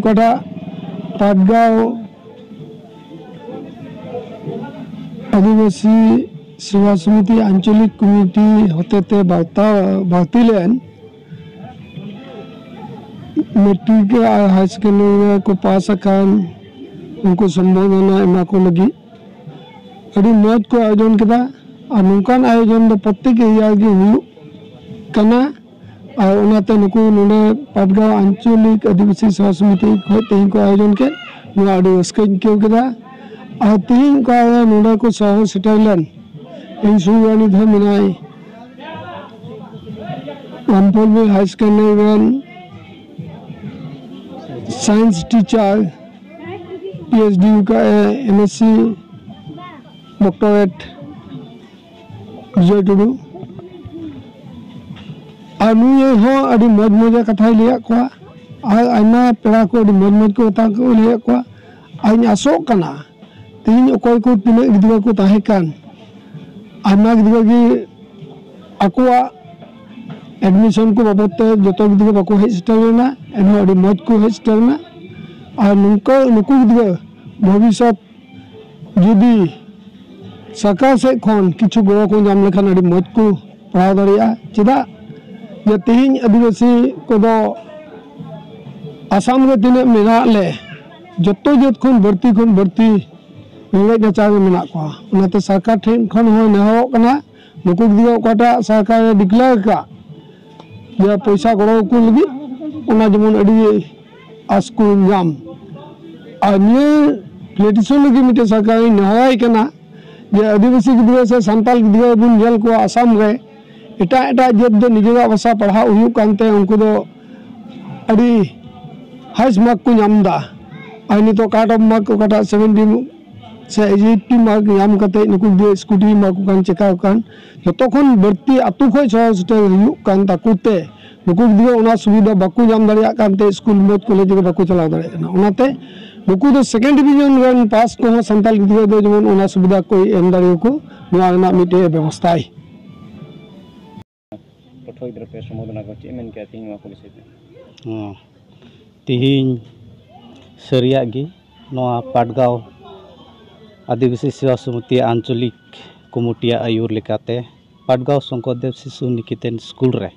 कटा पाटगांव आदिवासी सेवा समिति आंचलिक कमिटी होते बाती लेन मैट्रिक हाई सेकेंडरी को पास उनको संबोधना एमा को लगी अड़ी मौज को आयोजन किया और नौकान आयोजन दो प्रत्येक इया गे हुयुग कना और उनाते नुकु नोडे पाटगांव आंचलिक आदिवासी सेवा समिति तेहन को आयोजन के नुआ अड़ी रस्काई केव केदा और तेहन को नोडे को सह सेटरलेन इन सुवानी ध Minai Rampur high secondary science teacher PhD का MSc डॉक्टरेट विजय टुडू और नुए हो अड़ी मज मजा कथा लिया को आयमा पेड़ा को अड़ी मज मज को कथा को लिया को आइन आसो कना तीन अकोय को तिना गिदरा को ताहे कान आयमा गिदरा की अकुआ एडमिशन को बाबते जतो गिदरा बाको हेज स्टाइलना एनो अड़ी मज को हेज स्टाइलना और नुको गिदरा भविष्य जुदी सरकार से खन किछु गड़ो को नाम लेखान अड़ी मज को पढ़ा दाड़िया चेदा जे तेहन आदिवासी को आसाम रे तीन मेना ले जतो जत खन बढ़ती रेंगेज नाचार मेना को उनाते सरकार ठेन खन हो नेहो कना नुकु गिदरा ओकाटा सरकार डिक्लेयर का जे पैसा गड़ो को लगी उना जेमन अड़ी आस को नाम और निये प्लेटिशन लगी मिटे सरकार नेहोय कना जे आदिवासी गिदरा से सांताल गिदरा बुन जेल को आसाम रे एटा जत दो निजेरा भाषा पढ़ा हुयुग कानते उनको दो अड़ी हाइस मार्क को नामदा और नितो कार्ड ऑफ मार्क को कटा 70 से 80 मार्क नाम कते नुकु दे स्कूटी मार्क को कान चेका कान जतो खन बढ़ती अतु खय सहजते हुयुग कान ताकुते नुकु दियो उना सुविधा बाकु नाम दाड़िया कानते स्कूल मत कॉलेज के बाकु चला दाड़िया ना उनाते नुकु दो सेकेंड डिवीजन रन पास को संताल गिदरा दो जेमन उना सुविधा को एम दाड़ियो को नुआ ना मिटे व्यवस्था तिहिन सरियागी पाटगांव आदिवासी सेवा समिति आंचलिक कमिटिया आयुर लेकाते पाटगांव शंकरदेव शिशु निकेतन स्कूल रे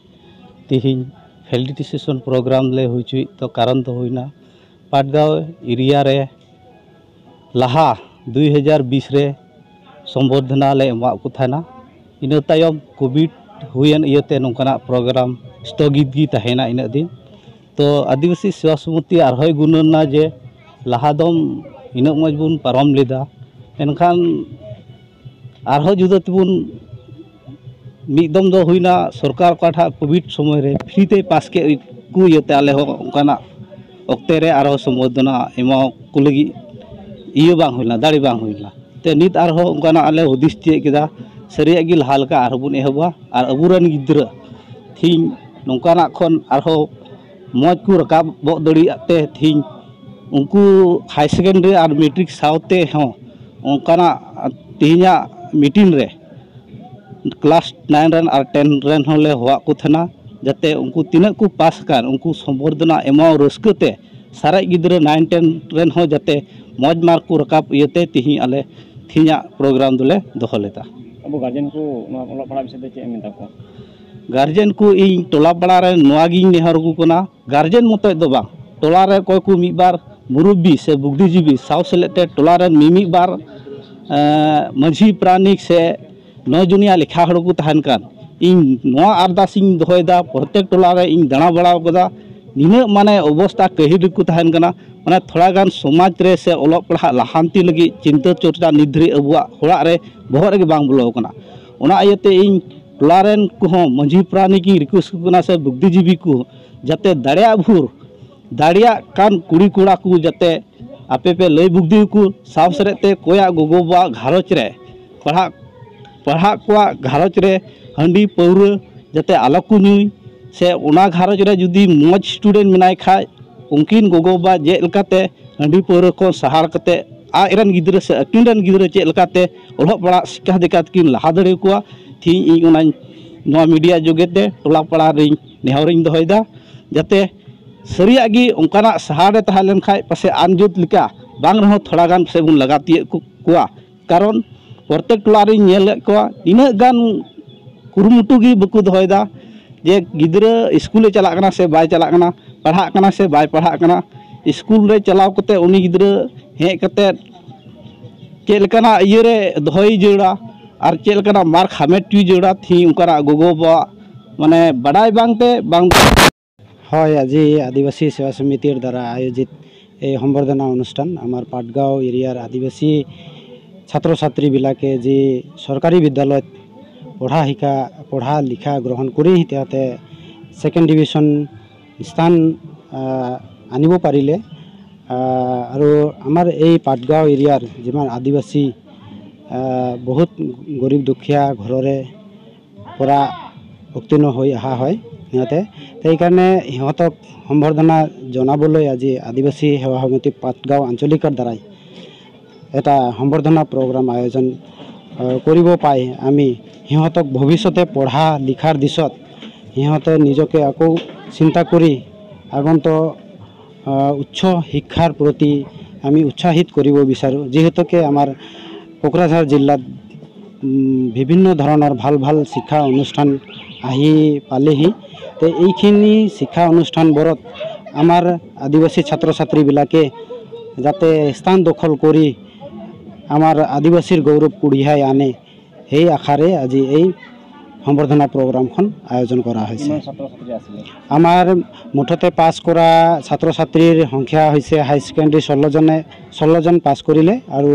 तिहिन फेलिसिटेशन प्रोग्राम ले हुई तो कारण तो हुईना पाटगांव एरिया रे लहा 2020 रे संबोधना ले एमा को थाना इना तायम कोविड हुयन इयते नोंकाना प्रोग्राम स्थगित गी तहेना इन दिन तो आदिवासी सेवा समिति आरहय गुणना जे लहादम इन मज बुन पारम लेदा एनखान आरह जुदा तिबुन मिदम दो हुईना सरकार काठा कोविड समय रे फ्री ते पास के कु इयते आले हो ओंकाना ओक्ते रे आरह संबोधना एमा को लगी इयो बांग हुइला दाड़ी बांग हुइला ते नित आरह ओंकाना आले हुदिस चे केदा सरिया गी लहालका आरबुन एहबा और अबुरन गिद्रा थीन नौकाना खन आरहो मौज को रकाब दड़ियाते थीन उनको हाई सेकेंडरी और मैट्रिक सावते हों उनकाना तेहना मीटिंग रे क्लास 9 रन और 10 रन होले हुआ को थना जाते उनको तीन को पास कर उनको संबोधना एमा रस्कते सारा गिद्रा 9 10 रन हो जाते मौज मार्क को रकाब इयते तिही आले थीना प्रोग्राम दुले दोहो लेता अब गार्जियन को ओला पड़ा विषय चे मेता को गार्जियन को इन टोला पड़ा रे नोआगी नेहर को कोना गार्जियन मत दो बा टोला रे कोई को मी बार मुरुबी से बुद्धिजीवी साव सेलेते टोला रे मिमी बार माझी प्राणिक से 9 जुनिया लेखा हड़ को तहन कान इन नोआ अरदासिंग दोहयदा प्रत्येक टोला रे इन दाना बड़ा कदा निने माने अवस्था कहिर को तहन कना माने थोड़ा गान समाज रे से ओलो पढ़ा लहांती लगी चिंता चर्चा निधरी अबुआ होड़ा रे बहर रे बांग बुलाव कना ओना आयते इन टोलारेन को माझी प्राणी की रिक्वेस्ट कना से बुद्धिजीवी को जाते दाड़िया भूर दाड़िया कान कुड़ी कोड़ा को जाते आपे पे लय बुद्धि को साफ सरेते कोया गोगोबा घारोच रे पढ़ा कोआ घारोच रे हंडी पौर जाते आलो को नुई से ओना घारोच रे जुदी मौज स्टूडेंट मिनाय खाय उनकिन गोगोबा जे लकाते हंडी पौर को सहार कते आयरन गिद्रा से अकिन गिद्रा चे लकाते ओलह पड़ा शिक्षा देकात किन लहा दड़े को थी इन मीडिया जोगेते टोला पड़ा रे नेहरिंग दोहयदा जाते सरिया गी उनकाना सहारे तहलेन खाय पासे आनजुत लिका बांग रहो थोड़ा गान से बुन लगा तिये कुआ कारण प्रत्येक टोला रे नेल कुआ इना गान कुरुमुटु गी बकु दोयदा जे गिदरा स्कूल चला कना से बाय चला कना पढ़ा कना से बाय पढ़ा कना स्कूल रे चलाव कते उनी गिदरा हे कते चेलकना इयरे दोहई जोड़ा और चेलकना मार खामेट टू जोड़ा थी उनकाना गोगो बा माने बड़ाई बांगते बांग হয় আজি আদিবাসী সেবা সমিতির দ্বারা আয়োজিত এই সম্বর্ধনা অনুষ্ঠান আমার পাটগাঁও এরিয়ার আদিবাসী ছাত্র ছাত্রীবিলাকে যে সরকারি বিদ্যালয়ত পঢ়া লিখা গ্রহণ কৰি তাতে সেকেন্ড ডিভিশন স্থান আনিব পাৰিলে আৰু আমাৰ এই পাটগাঁও এৰিয়াৰ যিমান আদিবাসী বহুত গৰীব দুখীয়া ঘৰৰে পৰা উত্তীৰ্ণ হৈ অহা হয় সিহঁতে সেইকাৰণে সিহঁতক সম্বৰ্ধনা জনাবলৈ আজি আদিবাসী সেৱা সমিতি পাটগাঁও আঞ্চলিকৰ দ্বাৰাই এটা সম্বৰ্ধনা প্ৰগ্ৰাম আয়োজন কৰিব পাই আমি সিহঁতক ভৱিষ্যতে পঢ়া লিখাৰ দিশত সিহঁতে নিজকে আকৌ চিন্তা কৰি আগন্তুক উচ্চ শিক্ষাৰ প্ৰতি আমি উৎসাহিত কৰিব বিচাৰোঁ যিহেতুকে আমাৰ কোকৰাঝাৰ জিলাত বিভিন্ন ধৰণৰ ভাল ভাল শিক্ষা অনুষ্ঠান আহি পালেহি তো এইখিনি শিক্ষা অনুষ্ঠানবোৰত আমাৰ আদিবাসী ছাত্ৰ ছাত্ৰীবিলাকে যাতে স্থান দখল কৰি আমাৰ আদিবাসীৰ গৌৰৱ কঢ়িয়াই আনে সেই আশাৰে আজি এই সম্বৰ্ধনা প্ৰগ্ৰামখন আয়োজন কৰা হৈছে আমাৰ মুঠতে পাছ কৰা ছাত্ৰ ছাত্ৰীৰ সংখ্যা হৈছে হাই সেকেন্ডাৰী 16 জন পাছ কৰিলে আৰু